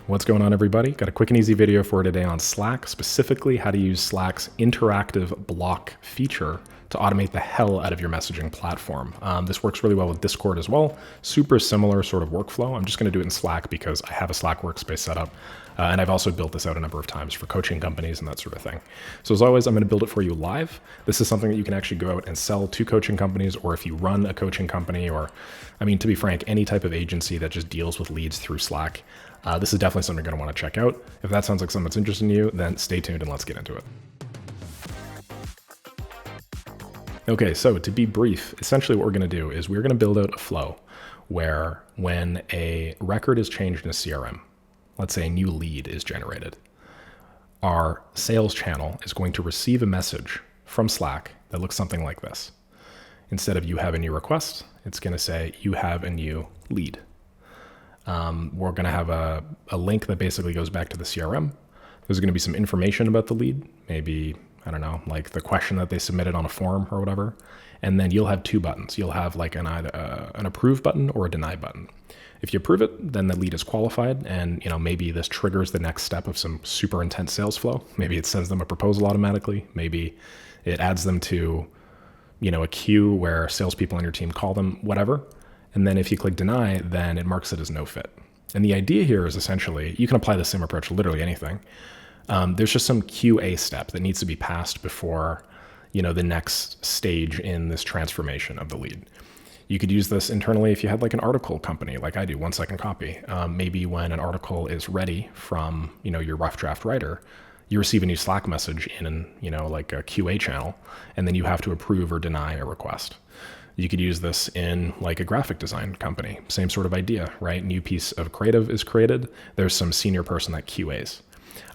What's going on, everybody? Got a quick and easy video for today on Slack, specifically how to use Slack's interactive block feature to automate the hell out of your messaging platform. This works really well with Discord as well. Super similar sort of workflow. I'm just going to do it in Slack because I have a Slack workspace set up. And I've also built this out a number of times for coaching companies and that sort of thing. So as always, I'm going to build it for you live. This is something that you can actually go out and sell to coaching companies, or if you run a coaching company, or, I mean, to be frank, any type of agency that just deals with leads through Slack. This is definitely something you're going to want to check out. If that sounds like something that's interesting to you, then stay tuned and let's get into it. Okay, so to be brief, essentially what we're going to do is we're going to build out a flow where when a record is changed in a CRM, let's say a new lead is generated, our sales channel is going to receive a message from Slack that looks something like this. Instead of "you have a new request," it's going to say "you have a new lead." We're going to have a link that basically goes back to the CRM. There's going to be some information about the lead, maybe, I don't know, like the question that they submitted on a form or whatever. And then you'll have two buttons. You'll have like an approve button or a deny button. If you approve it, then the lead is qualified, and maybe this triggers the next step of some super intense sales flow. Maybe it sends them a proposal automatically. Maybe it adds them to a queue where salespeople on your team call them, whatever. And then if you click deny, then it marks it as no fit. And the idea here is essentially, you can apply the same approach to literally anything. There's just some QA step that needs to be passed before the next stage in this transformation of the lead. You could use this internally if you had like an article company, like I do, 1 second copy. Maybe when an article is ready from your rough draft writer, you receive a new Slack message in like a QA channel, and then you have to approve or deny a request. You could use this in like a graphic design company, same sort of idea, right? New piece of creative is created. There's some senior person that QAs.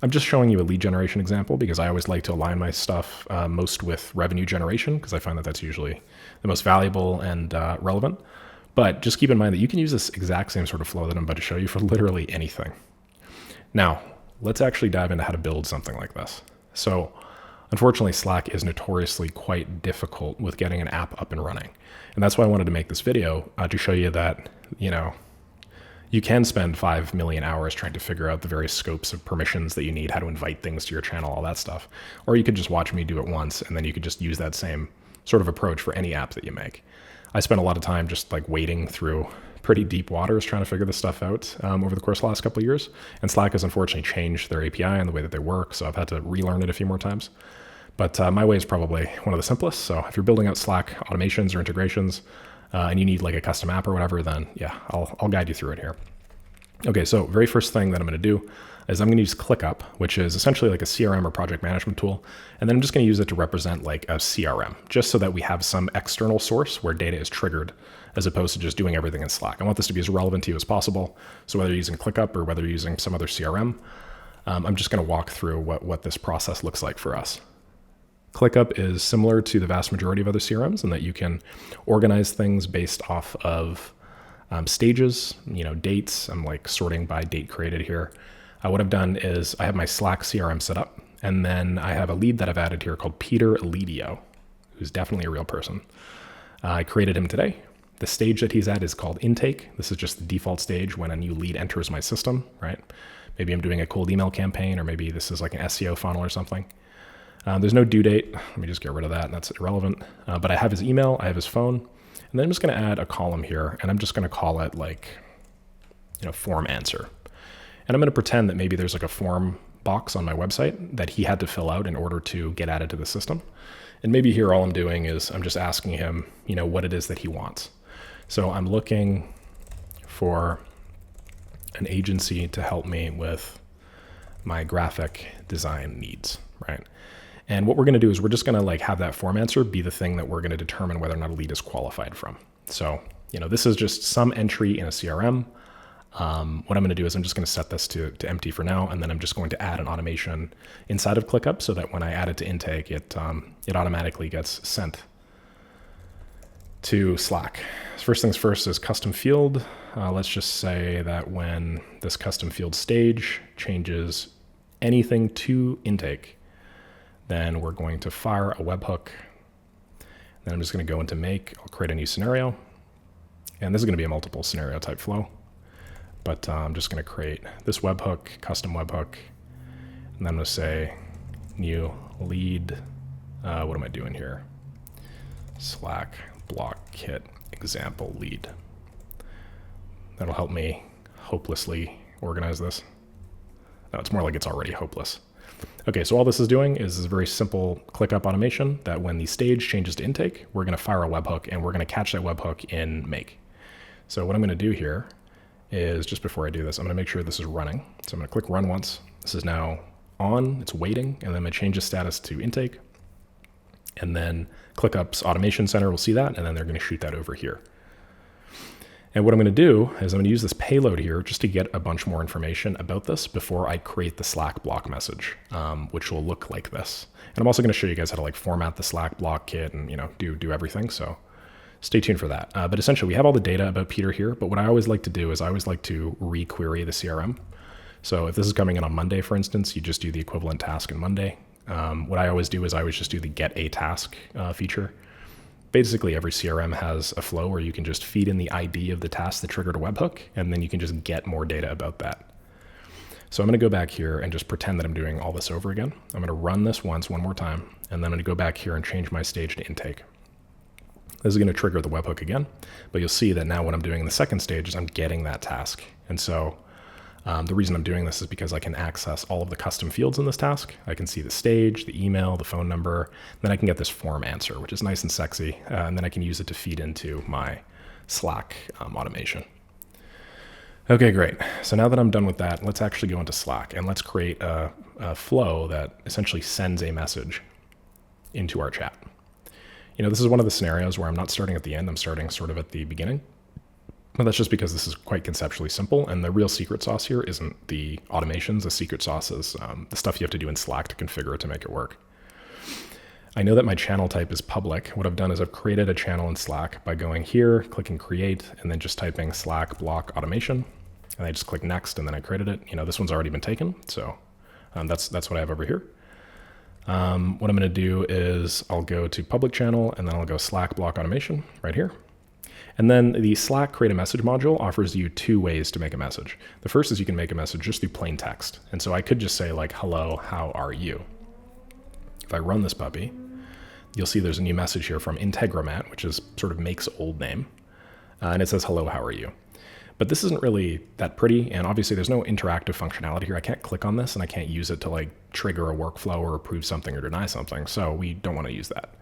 I'm just showing you a lead generation example because I always like to align my stuff most with revenue generation, because I find that that's usually the most valuable and relevant. But just keep in mind that you can use this exact same sort of flow that I'm about to show you for literally anything. Now, let's actually dive into how to build something like this. So unfortunately, Slack is notoriously quite difficult with getting an app up and running. And that's why I wanted to make this video to show you that, you can spend 5 million hours trying to figure out the various scopes of permissions that you need, how to invite things to your channel, all that stuff. Or you could just watch me do it once, and then you could just use that same sort of approach for any app that you make. I spent a lot of time just like wading through pretty deep waters trying to figure this stuff out over the course of the last couple of years. And Slack has unfortunately changed their API and the way that they work, so I've had to relearn it a few more times. But my way is probably one of the simplest. So if you're building out Slack automations or integrations and you need like a custom app or whatever, then yeah, I'll guide you through it here. Okay, so very first thing that I'm going to do is I'm going to use Clickup, which is essentially like a CRM or project management tool. And then I'm just going to use it to represent like a CRM, just so that we have some external source where data is triggered, as opposed to just doing everything in Slack. I want this to be as relevant to you as possible. So whether you're using Clickup or whether you're using some other CRM, I'm just going to walk through what this process looks like for us. Clickup is similar to the vast majority of other CRMs in that you can organize things based off of stages, dates. I'm like sorting by date created here. What I've done is I have my Slack CRM set up, and then I have a lead that I've added here called Peter Ledio, who's definitely a real person. I created him today. The stage that he's at is called intake. This is just the default stage when a new lead enters my system, right? Maybe I'm doing a cold email campaign, or maybe this is like an SEO funnel or something. There's no due date. Let me just get rid of that. That's irrelevant. But I have his email, I have his phone, and then I'm just going to add a column here, and I'm just going to call it like, form answer. And I'm going to pretend that maybe there's like a form box on my website that he had to fill out in order to get added to the system. And maybe here all I'm doing is I'm just asking him, what it is that he wants. So I'm looking for an agency to help me with my graphic design needs, right? And what we're going to do is we're just going to like have that form answer be the thing that we're going to determine whether or not a lead is qualified from. So, this is just some entry in a CRM. What I'm going to do is I'm just going to set this to empty for now, and then I'm just going to add an automation inside of Clickup so that when I add it to intake, it automatically gets sent to Slack. First things first is custom field. Let's just say that when this custom field stage changes anything to intake, then we're going to fire a webhook. Then I'm just going to go into make. I'll create a new scenario. And this is going to be a multiple scenario type flow. but I'm just going to create this webhook, custom webhook, and then I'm going to say new lead. What am I doing here? Slack block kit example lead. That'll help me hopelessly organize this. No, it's more like it's already hopeless. Okay, so all this is doing is a very simple ClickUp automation that when the stage changes to intake, we're going to fire a webhook and we're going to catch that webhook in make. So what I'm going to do here is, just before I do this, I'm going to make sure this is running. So I'm going to click run once. This is now on, it's waiting, and then I'm going to change the status to intake. And then ClickUp's automation center will see that, and then they're going to shoot that over here. And what I'm going to do is I'm going to use this payload here just to get a bunch more information about this before I create the Slack block message, which will look like this. And I'm also going to show you guys how to like format the Slack block kit and do everything. So stay tuned for that. But essentially, we have all the data about Peter here. But what I always like to do is I always like to re-query the CRM. So if this is coming in on Monday, for instance, you just do the equivalent task on Monday. What I always do is I always just do the get a task feature. Basically, every CRM has a flow where you can just feed in the ID of the task that triggered a webhook, and then you can just get more data about that. So I'm going to go back here and just pretend that I'm doing all this over again. I'm going to run this one more time, and then I'm going to go back here and change my stage to intake. This is going to trigger the webhook again, but you'll see that now what I'm doing in the second stage is I'm getting that task. And so the reason I'm doing this is because I can access all of the custom fields in this task. I can see the stage, the email, the phone number, then I can get this form answer, which is nice and sexy, and then I can use it to feed into my Slack automation. Okay, great. So now that I'm done with that, let's actually go into Slack and let's create a flow that essentially sends a message into our chat. This is one of the scenarios where I'm not starting at the end, I'm starting sort of at the beginning. But that's just because this is quite conceptually simple, and the real secret sauce here isn't the automations. The secret sauce is the stuff you have to do in Slack to configure it to make it work. I know that my channel type is public. What I've done is I've created a channel in Slack by going here, clicking create, and then just typing Slack block automation. And I just click next, and then I created it. This one's already been taken, so that's what I have over here. What I'm going to do is I'll go to public channel, and then I'll go Slack block automation right here. And then the Slack create a message module offers you two ways to make a message. The first is you can make a message just through plain text. And so I could just say like, hello, how are you? If I run this puppy, you'll see there's a new message here from Integromat, which is sort of Make's old name. And it says, hello, how are you? But this isn't really that pretty. And obviously there's no interactive functionality here. I can't click on this and I can't use it to like trigger a workflow or approve something or deny something. So we don't want to use that.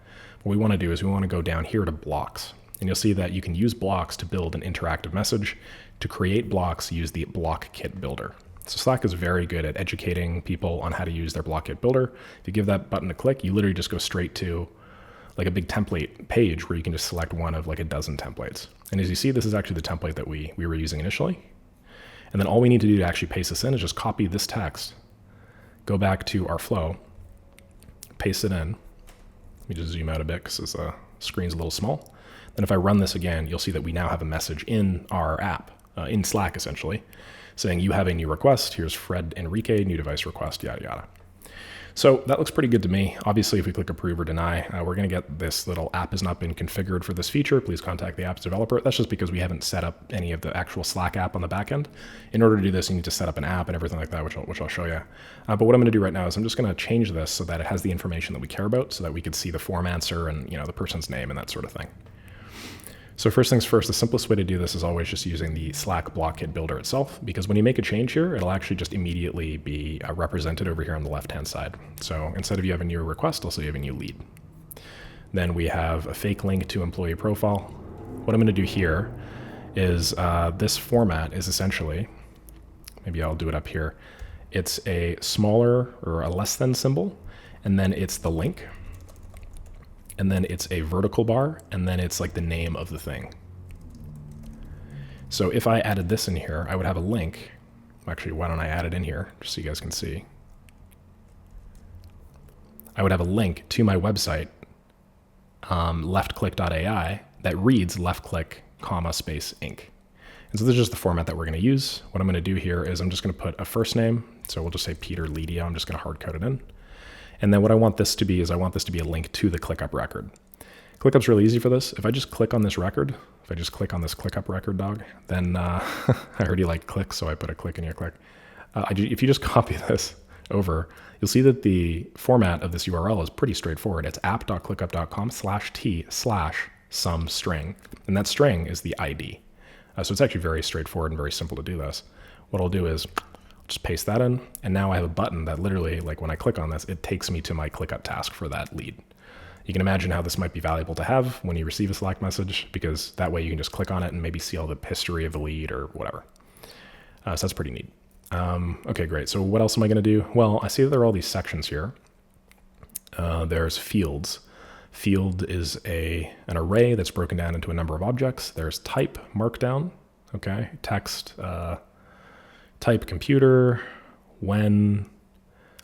What we want to do is we want to go down here to blocks. And you'll see that you can use blocks to build an interactive message. To create blocks, use the block kit builder. So Slack is very good at educating people on how to use their block kit builder. If you give that button a click, you literally just go straight to like a big template page where you can just select one of like a dozen templates. And as you see, this is actually the template that we were using initially. And then all we need to do to actually paste this in is just copy this text, go back to our flow, paste it in. Let me just zoom out a bit because this screen's a little small. Then if I run this again, you'll see that we now have a message in our app, in Slack essentially, saying you have a new request. Here's Fred Enrique, new device request, yada, yada. So that looks pretty good to me. Obviously, if we click approve or deny, we're going to get this little app has not been configured for this feature. Please contact the app's developer. That's just because we haven't set up any of the actual Slack app on the back end. In order to do this, you need to set up an app and everything like that, which I'll show you. But what I'm going to do right now is I'm just going to change this so that it has the information that we care about so that we can see the form answer and the person's name and that sort of thing. So first things first, the simplest way to do this is always just using the Slack block kit builder itself, because when you make a change here, it'll actually just immediately be represented over here on the left-hand side. So instead of you have a new request, also you have a new lead. Then we have a fake link to employee profile. What I'm going to do here is this format is essentially, maybe I'll do it up here. It's a smaller or a less than symbol, and then it's the link. And then it's a vertical bar, and then it's like the name of the thing. So if I added this in here, I would have a link. Actually, why don't I add it in here just so you guys can see? I would have a link to my website, leftclick.ai, that reads leftclick, space inc. And so this is just the format that we're going to use. What I'm going to do here is I'm just going to put a first name. So we'll just say Peter Ledia. I'm just going to hard code it in. And then what I want this to be is I want this to be a link to the ClickUp record. ClickUp's really easy for this. If I just click on this record, if I just click on this Clickup record dog, then I already like click, so I put a click in your click. If you just copy this over, you'll see that the format of this URL is pretty straightforward. It's app.clickup.com/t/some string, and that string is the ID. So it's actually very straightforward and very simple to do this. What I'll do is just paste that in, and now I have a button that literally, like when I click on this, it takes me to my ClickUp task for that lead. You can imagine how this might be valuable to have when you receive a Slack message, because that way you can just click on it and maybe see all the history of the lead or whatever. So that's pretty neat. Okay, great. So what else am I going to do? Well, I see that there are all these sections here. There's fields. Field is an array that's broken down into a number of objects. There's type, markdown, okay, text, type, computer, when,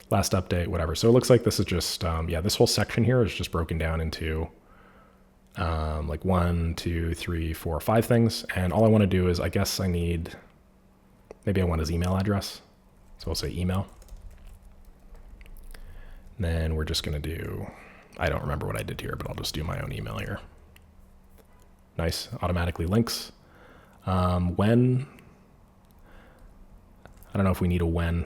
last update, whatever. So it looks like this is just, this whole section here is just broken down into like 1, 2, 3, 4, 5 things. And all I want to do is, I guess I need, maybe I want his email address. So I'll say email. And then we're just going to do, I don't remember what I did here, but I'll just do my own email here. Nice, automatically links. When, I don't know if we need a when.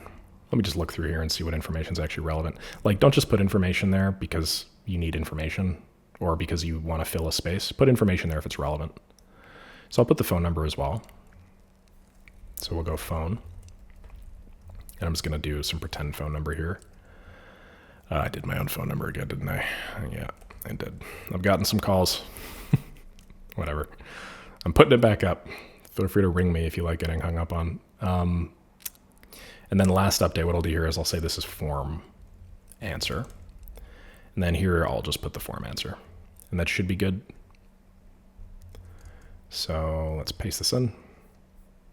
Let me just look through here and see what information is actually relevant. Like, don't just put information there because you need information or because you want to fill a space. Put information there if it's relevant. So I'll put the phone number as well. So we'll go phone. And I'm just going to do some pretend phone number here. I did my own phone number again, didn't I? Yeah, I did. I've gotten some calls. Whatever. I'm putting it back up. Feel free to ring me if you like getting hung up on. And then the last update, what I'll do here is I'll say this is form answer. And then here I'll just put the form answer. And that should be good. So let's paste this in.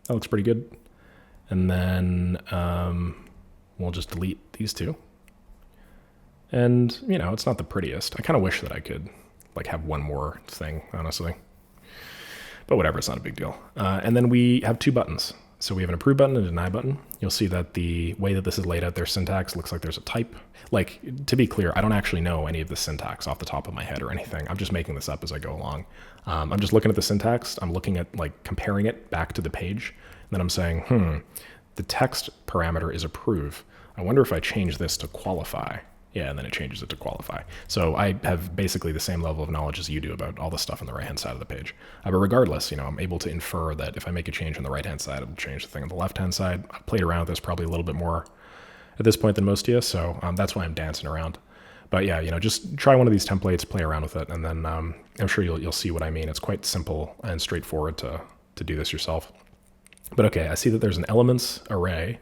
That looks pretty good. And then we'll just delete these two. And, you know, it's not the prettiest. I kind of wish that I could like have one more thing, honestly. But whatever, it's not a big deal. And then we have two buttons. So we have an approve button and a deny button. You'll see that the way that this is laid out, their syntax looks like there's a type. Like, to be clear, I don't actually know any of the syntax off the top of my head or anything. I'm just making this up as I go along. I'm just looking at the syntax. I'm looking at, like, comparing it back to the page. And then I'm saying, the text parameter is approve. I wonder if I change this to qualify. Yeah, and then it changes it to qualify. So I have basically the same level of knowledge as you do about all the stuff on the right-hand side of the page. But regardless, you know, I'm able to infer that if I make a change on the right-hand side, it'll change the thing on the left-hand side. I've played around with this probably a little bit more at this point than most of you, so that's why I'm dancing around. But yeah, you know, just try one of these templates, play around with it, and then I'm sure you'll see what I mean. It's quite simple and straightforward to do this yourself. But okay, I see that there's an elements array.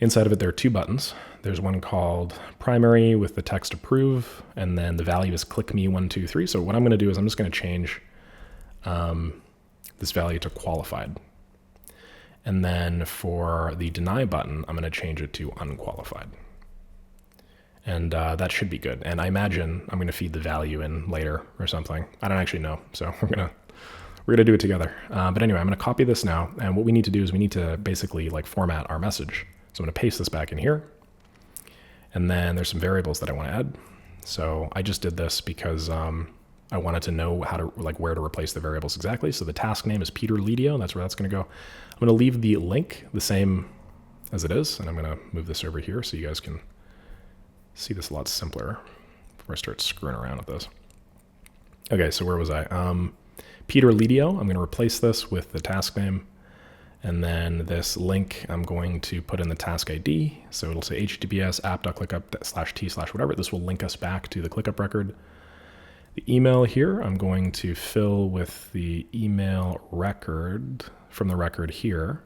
Inside of it, there are two buttons. There's one called primary with the text approve, and then the value is click me 1, 2, 3. So what I'm going to do is I'm just going to change this value to qualified. And then for the deny button, I'm going to change it to unqualified. And that should be good. And I imagine I'm going to feed the value in later or something. I don't actually know. So we're going to do it together. But anyway, I'm going to copy this now. And what we need to do is we need to basically like format our message. So I'm going to paste this back in here. And then there's some variables that I want to add. So I just did this because I wanted to know how to, like, where to replace the variables exactly. So the task name is Peter Lidio. That's where that's going to go. I'm going to leave the link the same as it is. And I'm going to move this over here so you guys can see this a lot simpler before I start screwing around with this. Okay, so where was I? Peter Lidio. I'm going to replace this with the task name. And then this link, I'm going to put in the task ID. So it'll say https app.clickup/t/whatever. This will link us back to the ClickUp record. The email here, I'm going to fill with the email record from the record here.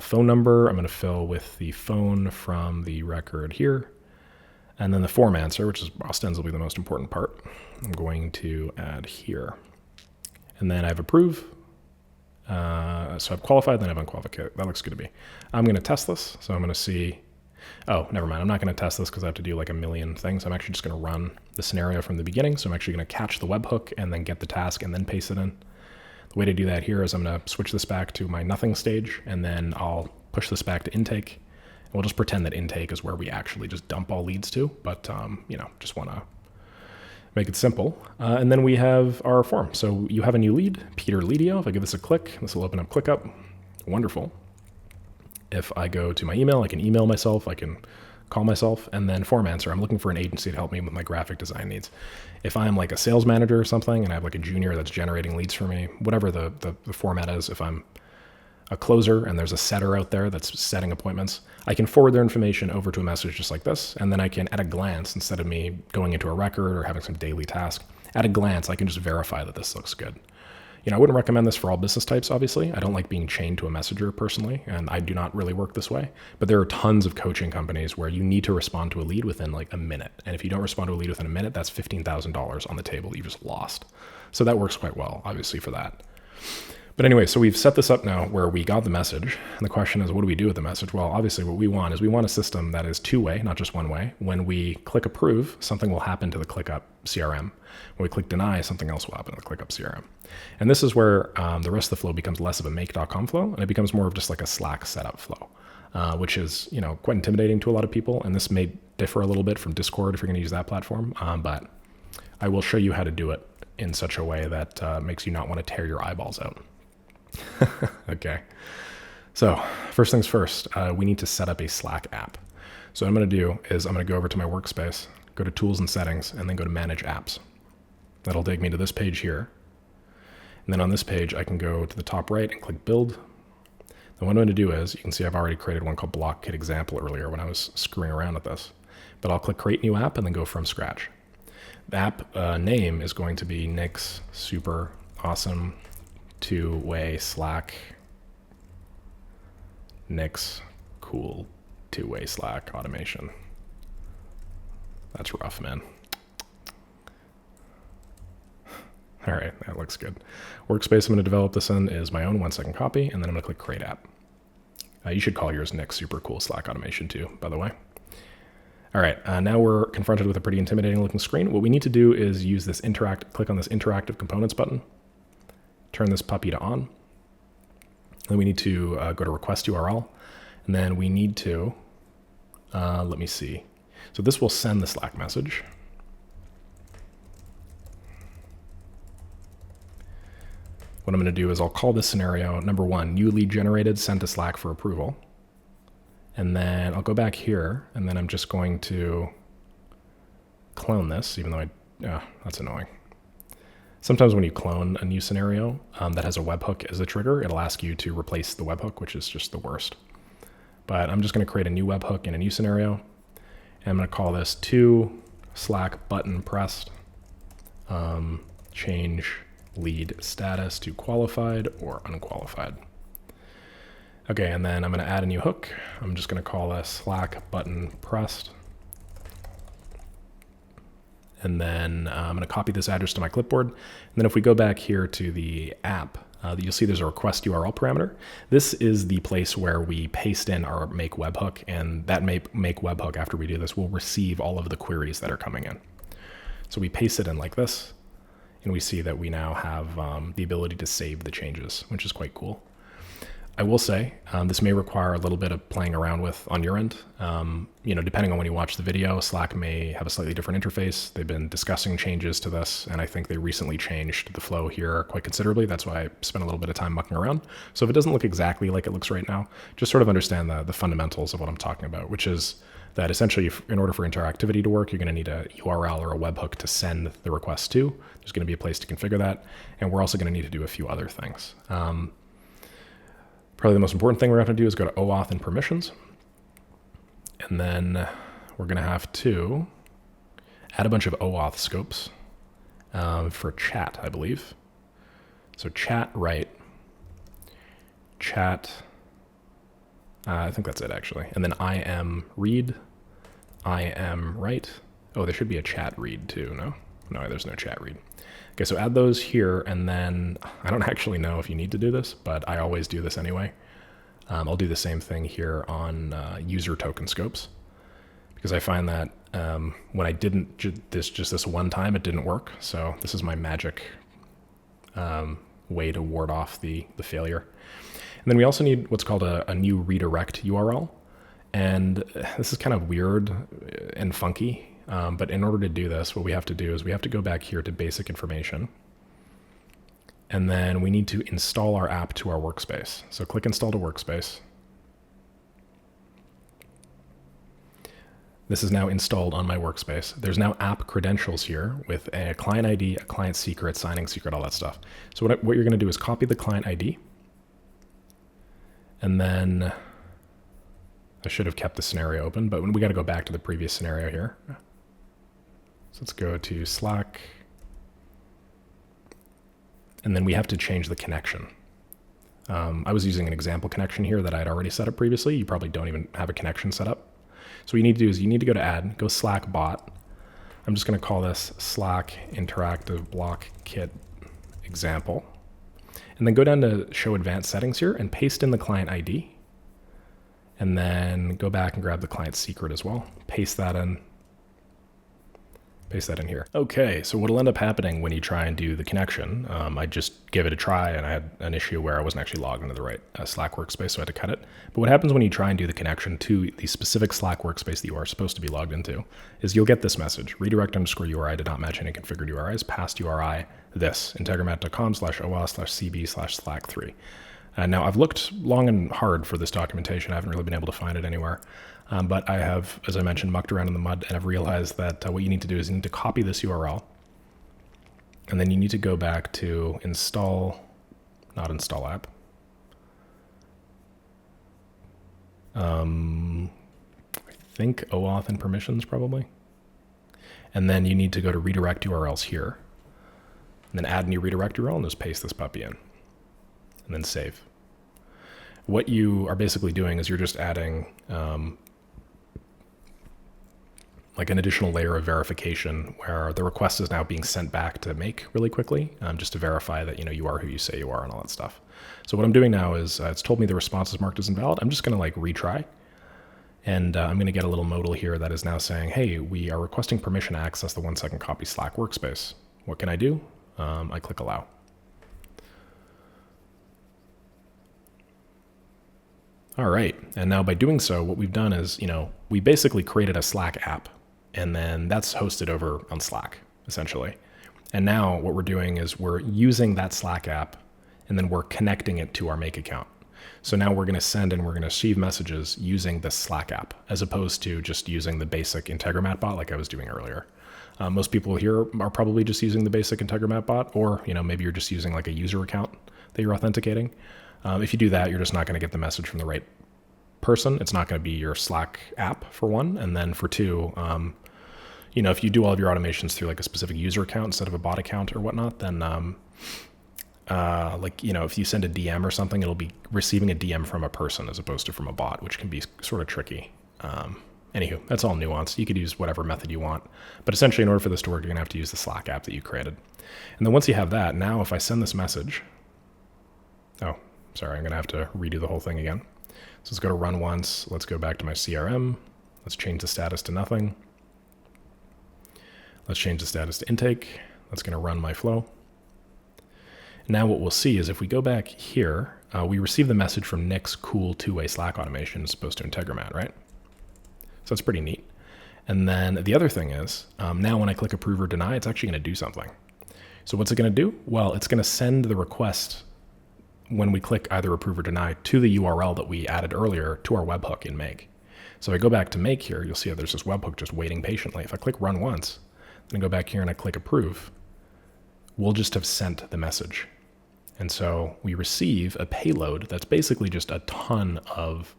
Phone number, I'm going to fill with the phone from the record here. And then the form answer, which is ostensibly the most important part, I'm going to add here. And then I have approve. So I've qualified, then I've unqualified. That looks good to me. I'm going to test this. So I'm going to see, oh, never mind. I'm not going to test this because I have to do like a million things. I'm actually just going to run the scenario from the beginning. So I'm actually going to catch the webhook and then get the task and then paste it in. The way to do that here is I'm going to switch this back to my nothing stage, and then I'll push this back to intake. And we'll just pretend that intake is where we actually just dump all leads to. But, you know, just want to Make it simple. And then we have our form. So you have a new lead, Peter Ledio. If I give this a click, this will open up Clickup. Wonderful. If I go to my email, I can email myself, I can call myself, and then form answer. I'm looking for an agency to help me with my graphic design needs. If I'm like a sales manager or something, and I have like a junior that's generating leads for me, whatever the format is, if I'm a closer and there's a setter out there that's setting appointments, I can forward their information over to a message just like this, and then I can, at a glance, instead of me going into a record or having some daily task, at a glance, I can just verify that this looks good. I wouldn't recommend this for all business types, obviously. I don't like being chained to a messenger personally, and I do not really work this way. But there are tons of coaching companies where you need to respond to a lead within like a minute. And if you don't respond to a lead within a minute, that's $15,000 on the table you just lost. So that works quite well, obviously, for that. But anyway, so we've set this up now where we got the message. And the question is, what do we do with the message? Well, obviously what we want is we want a system that is two-way, not just one way. When we click approve, something will happen to the Clickup CRM. When we click deny, something else will happen to the Clickup CRM. And this is where the rest of the flow becomes less of a make.com flow, and it becomes more of just like a Slack setup flow, which is quite intimidating to a lot of people. And this may differ a little bit from Discord if you're going to use that platform, but I will show you how to do it in such a way that makes you not want to tear your eyeballs out. Okay, so first things first, we need to set up a Slack app. So what I'm going to do is I'm going to go over to my workspace, go to Tools and Settings, and then go to Manage Apps. That'll take me to this page here. And then on this page, I can go to the top right and click Build. And what I'm going to do is, you can see I've already created one called Block Kit Example earlier when I was screwing around with this. But I'll click Create New App and then go from scratch. The app name is going to be Nick's Super Awesome Two-Way Slack. Nick's Cool Two-Way Slack Automation. That's rough, man. All right, that looks good. Workspace I'm going to develop this in is my own 1-second copy, and then I'm going to click Create App. You should call yours Nick's Super Cool Slack Automation too, by the way. All right, now we're confronted with a pretty intimidating looking screen. What we need to do is use this click on this interactive components button, turn this puppy to on. Then we need to go to request URL, and then we need to, let me see. So this will send the Slack message. What I'm going to do is I'll call this scenario number 1, new lead generated, sent to Slack for approval. And then I'll go back here, and then I'm just going to clone this, even though that's annoying. Sometimes when you clone a new scenario that has a webhook as a trigger, it'll ask you to replace the webhook, which is just the worst. But I'm just going to create a new webhook in a new scenario. And I'm going to call this to Slack button pressed, change lead status to qualified or unqualified. Okay, and then I'm going to add a new hook. I'm just going to call this Slack button pressed. And then I'm going to copy this address to my clipboard. And then if we go back here to the app, you'll see there's a request URL parameter. This is the place where we paste in our make webhook, and that make webhook, after we do this, will receive all of the queries that are coming in. So we paste it in like this, and we see that we now have the ability to save the changes, which is quite cool. I will say this may require a little bit of playing around with on your end. Depending on when you watch the video, Slack may have a slightly different interface. They've been discussing changes to this, and I think they recently changed the flow here quite considerably. That's why I spent a little bit of time mucking around. So if it doesn't look exactly like it looks right now, just sort of understand the fundamentals of what I'm talking about, which is that essentially in order for interactivity to work, you're going to need a URL or a webhook to send the request to. There's going to be a place to configure that, and we're also going to need to do a few other things. Probably the most important thing we're going to have to do is go to OAuth and permissions. And then we're going to have to add a bunch of OAuth scopes for chat, I believe. So chat write, chat, I think that's it actually. And then IM read, IM write. Oh, there should be a chat read too, no? No, there's no chat read. Okay, so add those here, and then I don't actually know if you need to do this, but I always do this anyway. I'll do the same thing here on user token scopes, because I find that when I didn't just this one time, it didn't work. So this is my magic way to ward off the failure. And then we also need what's called a new redirect URL. And this is kind of weird and funky. But in order to do this, what we have to do is we have to go back here to basic information. And then we need to install our app to our workspace. So click install to workspace. This is now installed on my workspace. There's now app credentials here with a client ID, a client secret, signing secret, all that stuff. So what you're going to do is copy the client ID. And then I should have kept the scenario open, but we got to go back to the previous scenario here. So let's go to Slack. And then we have to change the connection. I was using an example connection here that I had already set up previously. You probably don't even have a connection set up. So what you need to do is you need to go to add, go Slack bot. I'm just going to call this Slack interactive block kit example. And then go down to show advanced settings here and paste in the client ID. And then go back and grab the client secret as well. Paste that in here. Okay, so what'll end up happening when you try and do the connection, I just gave it a try and I had an issue where I wasn't actually logged into the right Slack workspace, so I had to cut it. But what happens when you try and do the connection to the specific Slack workspace that you are supposed to be logged into is you'll get this message, redirect_URI did not match any configured URIs, past URI this, integromat.com/OAuth/CB/Slack3. Now, I've looked long and hard for this documentation. I haven't really been able to find it anywhere. But I have, as I mentioned, mucked around in the mud, and I've realized that what you need to do is you need to copy this URL. And then you need to go back to install, not install app. I think OAuth and permissions probably. And then you need to go to redirect URLs here. And then add a new redirect URL and just paste this puppy in. And then save. What you are basically doing is you're just adding like an additional layer of verification where the request is now being sent back to make really quickly, just to verify that you are who you say you are and all that stuff. So what I'm doing now is it's told me the response is marked as invalid. I'm just going to like retry. And I'm going to get a little modal here that is now saying, hey, we are requesting permission to access the 1-second copy Slack workspace. What can I do? I click allow. All right, and now by doing so, what we've done is, we basically created a Slack app, and then that's hosted over on Slack, essentially. And now what we're doing is we're using that Slack app, and then we're connecting it to our Make account. So now we're going to send and we're going to receive messages using the Slack app, as opposed to just using the basic Integromat bot like I was doing earlier. Most people here are probably just using the basic Integromat bot, or maybe you're just using like a user account that you're authenticating. If you do that, you're just not going to get the message from the right person. It's not going to be your Slack app, for one. And then for two, if you do all of your automations through like a specific user account instead of a bot account or whatnot, then if you send a DM or something, it'll be receiving a DM from a person as opposed to from a bot, which can be sort of tricky. Anywho, that's all nuanced. You could use whatever method you want. But essentially, in order for this to work, you're going to have to use the Slack app that you created. And then once you have that, now if I send this message, sorry, I'm going to have to redo the whole thing again. So let's go to run once. Let's go back to my CRM. Let's change the status to nothing. Let's change the status to intake. That's going to run my flow. Now what we'll see is if we go back here, we receive the message from Nick's cool two-way Slack automation as opposed to Integromat, right? So that's pretty neat. And then the other thing is, now when I click approve or deny, it's actually going to do something. So what's it going to do? Well, it's going to send the request when we click either approve or deny to the URL that we added earlier to our webhook in Make. So if I go back to Make here, you'll see there's this webhook just waiting patiently. If I click run once, then I go back here and I click approve, we'll just have sent the message. And so we receive a payload that's basically just a ton of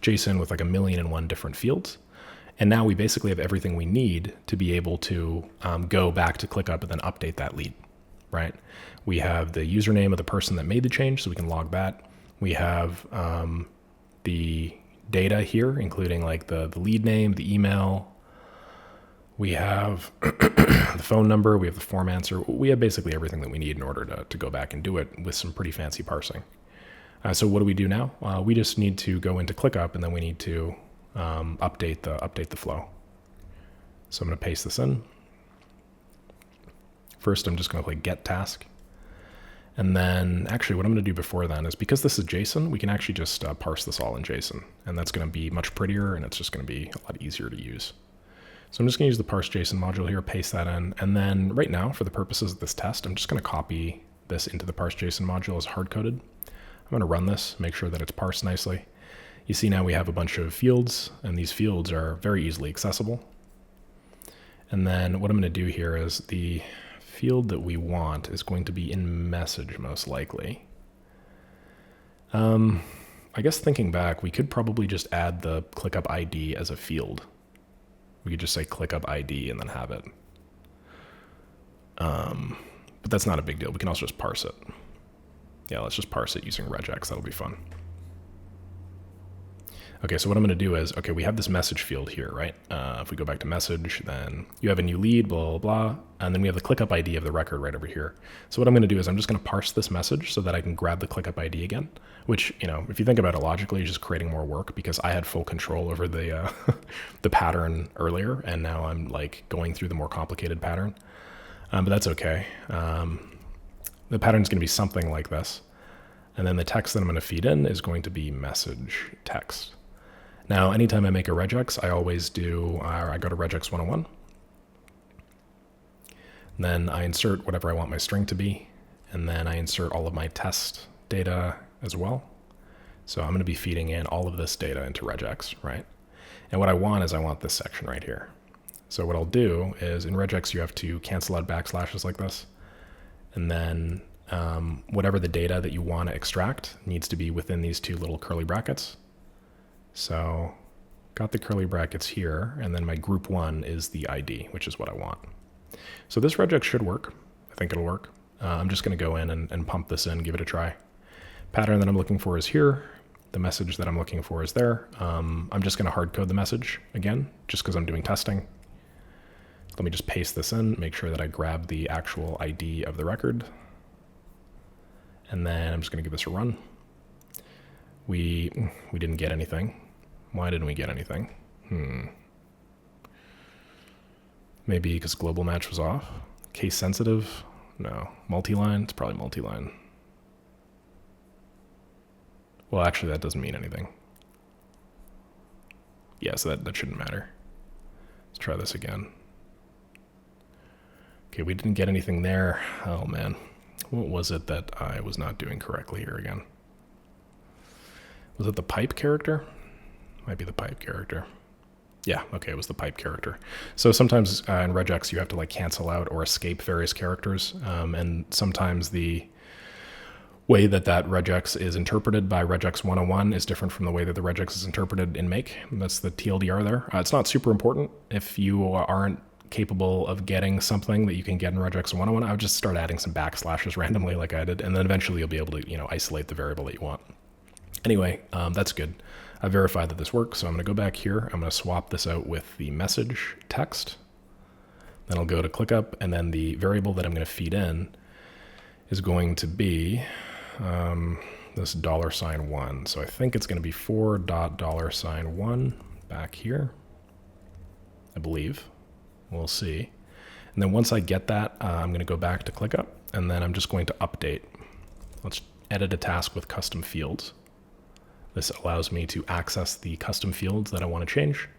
JSON with like 1,000,001 different fields. And now we basically have everything we need to be able to go back to Clickup and then update that lead, right? We have the username of the person that made the change, so we can log that. We have the data here, including like the lead name, the email. We have the phone number. We have the form answer. We have basically everything that we need in order to go back and do it with some pretty fancy parsing. So what do we do now? We just need to go into Clickup, and then we need to update the flow. So I'm going to paste this in. First, I'm just going to click get task. And then actually what I'm going to do before then is, because this is JSON, we can actually just parse this all in JSON. And that's going to be much prettier, and it's just going to be a lot easier to use. So I'm just going to use the Parse Json module here, paste that in. And then right now, for the purposes of this test, I'm just going to copy this into the Parse Json module as hard-coded. I'm going to run this, make sure that it's parsed nicely. You see now we have a bunch of fields, and these fields are very easily accessible. And then what I'm going to do here is the field that we want is going to be in message, most likely. I guess thinking back, we could probably just add the Clickup ID as a field. We could just say Clickup ID and then have it. But that's not a big deal. We can also just parse it. Yeah, let's just parse it using regex. That'll be fun. Okay, so what I'm going to do is, okay, we have this message field here, right? If we go back to message, then you have a new lead, blah, blah, blah. And then we have the Clickup ID of the record right over here. So what I'm going to do is I'm just going to parse this message so that I can grab the Clickup ID again, which, you know, if you think about it logically, is just creating more work because I had full control over the, the pattern earlier. And now I'm like going through the more complicated pattern. But that's okay. The pattern is going to be something like this. And then the text that I'm going to feed in is going to be message text. Now, anytime I make a regex, I always do, I go to regex 101. Then I insert whatever I want my string to be. And then I insert all of my test data as well. So I'm going to be feeding in all of this data into regex, right? And what I want is I want this section right here. So what I'll do is in regex, you have to cancel out backslashes like this. And then whatever the data that you want to extract needs to be within these two little curly brackets. So got the curly brackets here, and then my group one is the ID, which is what I want. So this regex should work. I think it'll work. I'm just going to go in and pump this in, give it a try. Pattern that I'm looking for is here. The message that I'm looking for is there. I'm just going to hard code the message again, just because I'm doing testing. Let me just paste this in, make sure that I grab the actual ID of the record. And then I'm just going to give this a run. We didn't get anything. Why didn't we get anything? Maybe because global match was off? Case sensitive? No. Multi-line? It's probably multi-line. Well, actually, that doesn't mean anything. Yeah, so that shouldn't matter. Let's try this again. Okay, we didn't get anything there. Oh, man. What was it that I was not doing correctly here again? Was it the pipe character? Might be the pipe character. Yeah, okay, it was the pipe character. So sometimes in regex, you have to like cancel out or escape various characters. And sometimes the way that regex is interpreted by regex 101 is different from the way that the regex is interpreted in make. That's the TLDR there. It's not super important. If you aren't capable of getting something that you can get in regex 101, I would just start adding some backslashes randomly like I did. And then eventually you'll be able to, you know, isolate the variable that you want. Anyway, that's good. I verified that this works, so I'm going to go back here. I'm going to swap this out with the message text. Then I'll go to Clickup, and then the variable that I'm going to feed in is going to be this $1. So I think it's going to be $4.$1 back here, I believe. We'll see. And then once I get that, I'm going to go back to Clickup, and then I'm just going to update. Let's edit a task with custom fields. This allows me to access the custom fields that I want to change.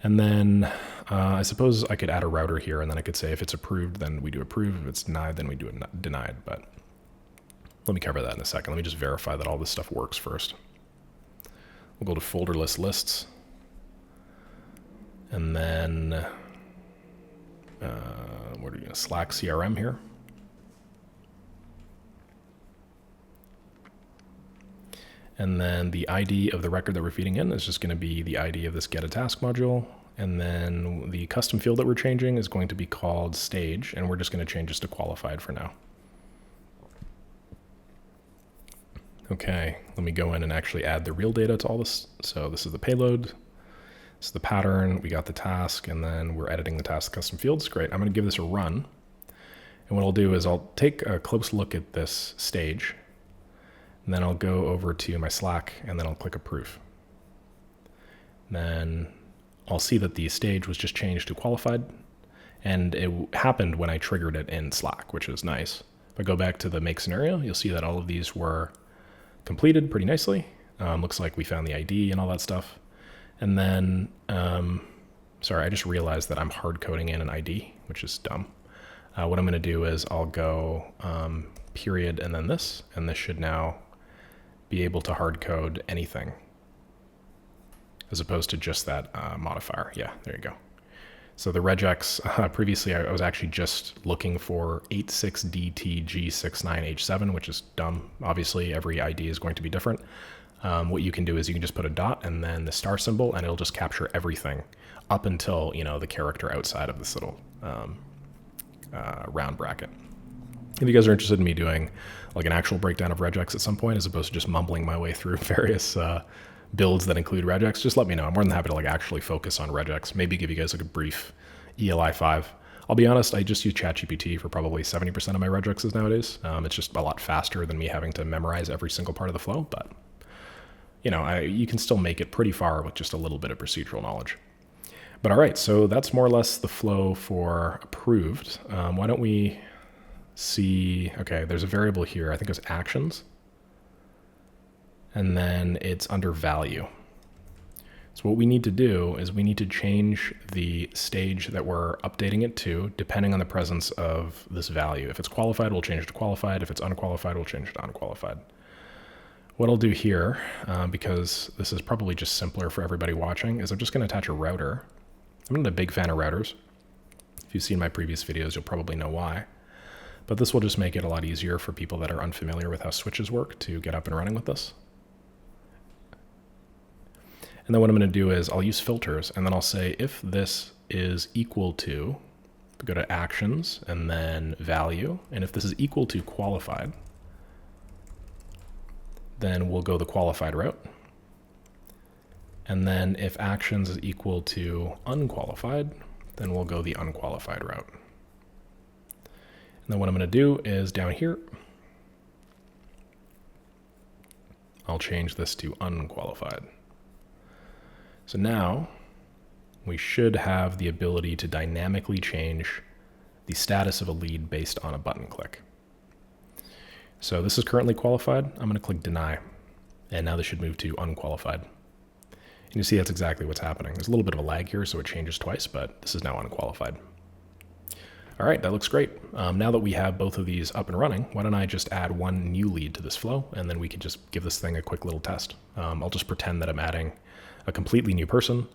And then I suppose I could add a router here, and then I could say if it's approved, then we do approve. If it's denied, then we do it denied. But let me cover that in a second. Let me just verify that all this stuff works first. We'll go to folderless lists. And then what are we going to Slack CRM here? And then the ID of the record that we're feeding in is just going to be the ID of this get a task module. And then the custom field that we're changing is going to be called stage, and we're just going to change this to qualified for now. Okay, let me go in and actually add the real data to all this. So this is the payload, this is the pattern, we got the task, and then we're editing the task custom fields. Great, I'm going to give this a run. And what I'll do is I'll take a close look at this stage, and then I'll go over to my Slack, and then I'll click approve. Then I'll see that the stage was just changed to qualified, and it happened when I triggered it in Slack, which is nice. If I go back to the make scenario, you'll see that all of these were completed pretty nicely. Looks like we found the ID and all that stuff. And then sorry, I just realized that I'm hard coding in an ID, which is dumb. What I'm going to do is I'll go period and then this, and this should now be able to hard code anything as opposed to just that modifier. Yeah, there you go. So the regex, previously I was actually just looking for 86DTG69H7, which is dumb. Obviously every ID is going to be different. What you can do is you can just put a dot and then the star symbol, and it'll just capture everything up until, you know, the character outside of this little round bracket. If you guys are interested in me doing like an actual breakdown of regex at some point, as opposed to just mumbling my way through various builds that include regex, just let me know. I'm more than happy to like actually focus on regex, maybe give you guys like a brief ELI 5. I'll be honest, I just use ChatGPT for probably 70% of my regexes nowadays. It's just a lot faster than me having to memorize every single part of the flow, but you know, you can still make it pretty far with just a little bit of procedural knowledge. But all right, so that's more or less the flow for approved. Why don't we see, okay, there's a variable here, I think it's actions, and then it's under value. So what we need to do is we need to change the stage that we're updating it to, depending on the presence of this value. If it's qualified, we'll change it to qualified. If it's unqualified, we'll change it to unqualified. What I'll do here, because this is probably just simpler for everybody watching, is I'm just going to attach a router. I'm not a big fan of routers. If you've seen my previous videos, you'll probably know why. But this will just make it a lot easier for people that are unfamiliar with how switches work to get up and running with this. And then what I'm going to do is I'll use filters, and then I'll say if this is equal to, go to actions and then value, and if this is equal to qualified, then we'll go the qualified route. And then if actions is equal to unqualified, then we'll go the unqualified route. And then what I'm going to do is down here, I'll change this to unqualified. So now we should have the ability to dynamically change the status of a lead based on a button click. So this is currently qualified. I'm going to click deny, and now this should move to unqualified. And you see that's exactly what's happening. There's a little bit of a lag here, so it changes twice, but this is now unqualified. All right, that looks great. Now that we have both of these up and running, why don't I just add one new lead to this flow, and then we can just give this thing a quick little test. I'll just pretend that I'm adding a completely new person.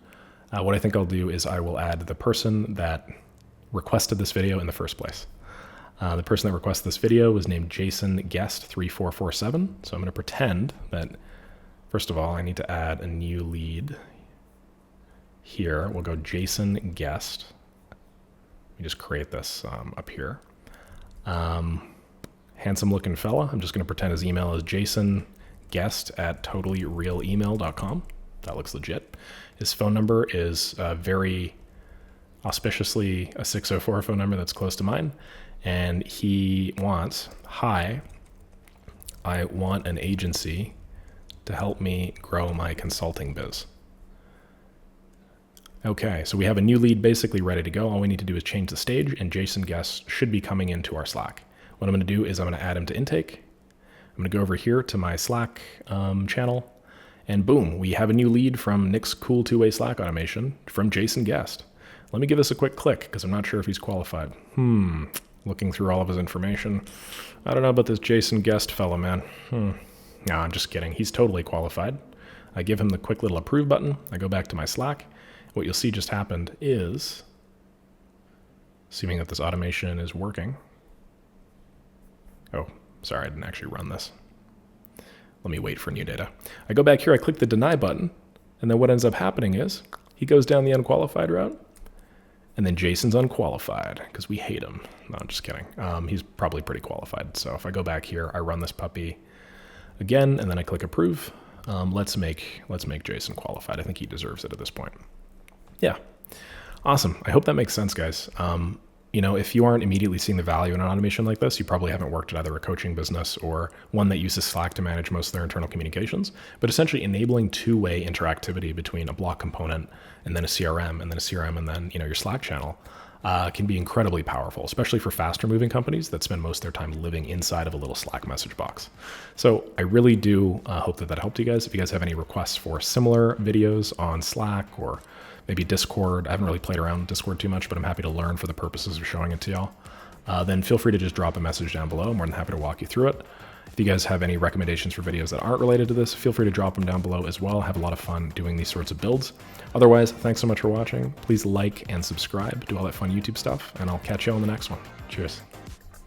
What I think I'll do is I will add the person that requested this video in the first place. The person that requested this video was named Jason Guest 3447. So I'm going to pretend that, first of all, I need to add a new lead here. We'll go Jason Guest. Let me just create this up here. Handsome looking fella. I'm just going to pretend his email is jasonguest@totallyrealemail.com. That looks legit. His phone number is very auspiciously a 604 phone number that's close to mine. And he wants, hi, I want an agency to help me grow my consulting biz. Okay, so we have a new lead basically ready to go. All we need to do is change the stage, and Jason Guest should be coming into our Slack. What I'm going to do is I'm going to add him to intake. I'm going to go over here to my Slack channel, and boom, we have a new lead from Nick's cool two-way Slack automation from Jason Guest. Let me give this a quick click because I'm not sure if he's qualified. Looking through all of his information. I don't know about this Jason Guest fellow, man. No, I'm just kidding. He's totally qualified. I give him the quick little approve button. I go back to my Slack. What you'll see just happened is, assuming that this automation is working. Oh, sorry, I didn't actually run this. Let me wait for new data. I go back here, I click the deny button, and then what ends up happening is he goes down the unqualified route, and then Jason's unqualified because we hate him. No, I'm just kidding. He's probably pretty qualified. So if I go back here, I run this puppy again, and then I click approve. Let's make Jason qualified. I think he deserves it at this point. Yeah, awesome. I hope that makes sense, guys. You know, if you aren't immediately seeing the value in an automation like this, you probably haven't worked at either a coaching business or one that uses Slack to manage most of their internal communications, but essentially enabling two-way interactivity between a block component and then a CRM and then a CRM and then, you know, your Slack channel. can be incredibly powerful, especially for faster moving companies that spend most of their time living inside of a little Slack message box. So I really do hope that helped you guys. If you guys have any requests for similar videos on Slack or maybe Discord, I haven't really played around with Discord too much, but I'm happy to learn for the purposes of showing it to y'all. Then feel free to just drop a message down below. I'm more than happy to walk you through it. If you guys have any recommendations for videos that aren't related to this, feel free to drop them down below as well. I have a lot of fun doing these sorts of builds. Otherwise, thanks so much for watching. Please like and subscribe, do all that fun YouTube stuff, and I'll catch you on the next one. Cheers.